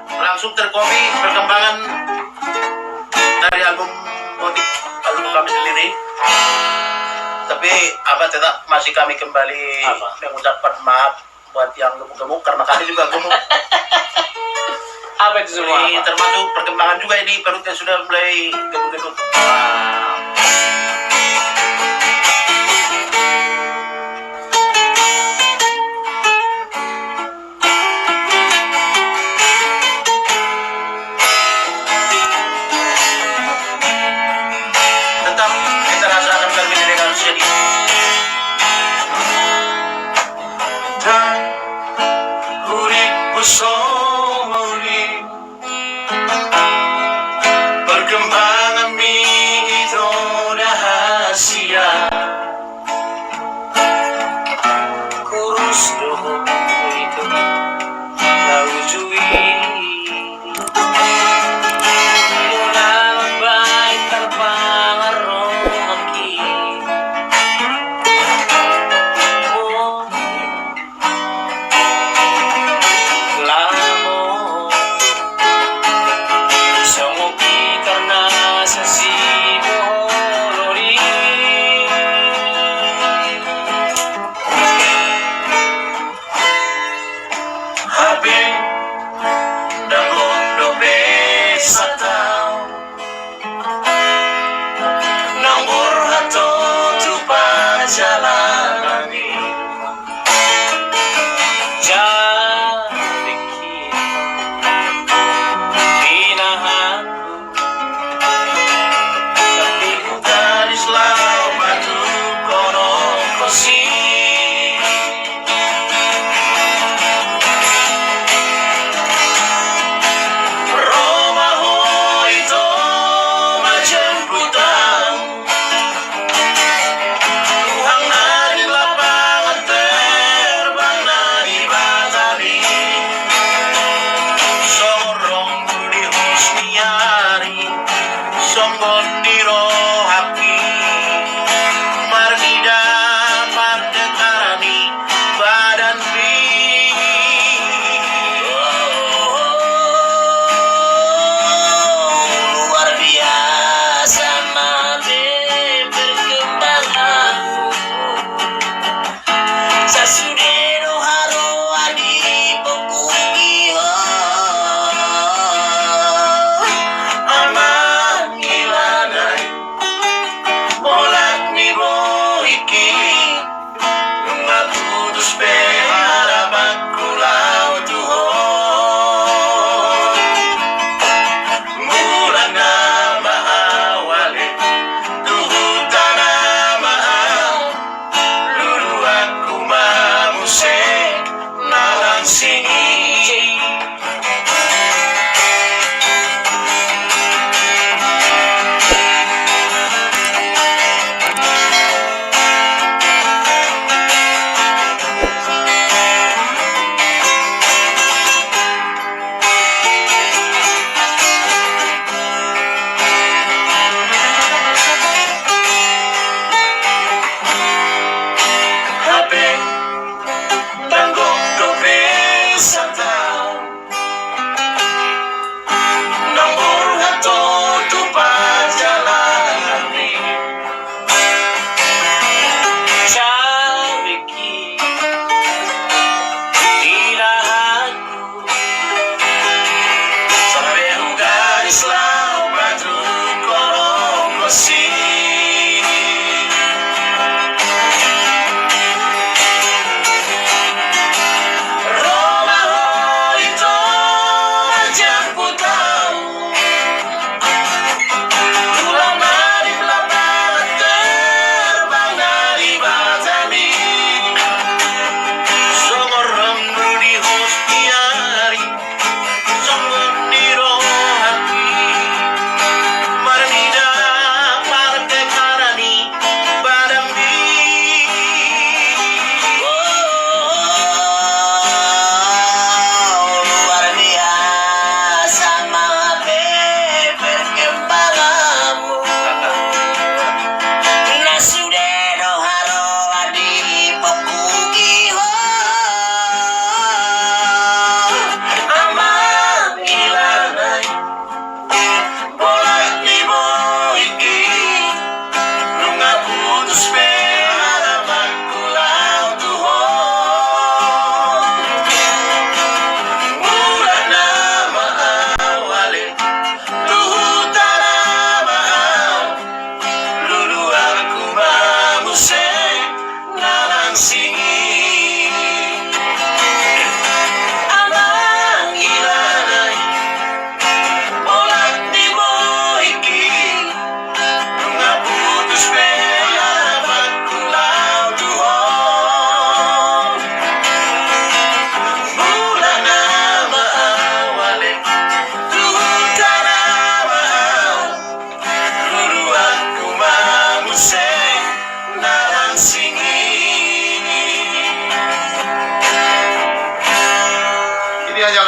langsung terkopi perkembangan dari album kami sendiri. Tapi tetap masih kami kembali mengucapkan maaf buat yang gemuk-gemuk karena kami juga gemuk. Apa itu semua? Ini termasuk perkembangan juga ini perutnya sudah mulai gemuk-gemuk. Tetap kita rasakan lagu ini dengan sedih. Dan uripku perkembangan itu singi amang ilanay molat ni mo iki mga putus pela pagkulaw duhon mula na maawali tuhod ka na mahal luluan kumamusay nalang singi ini hanya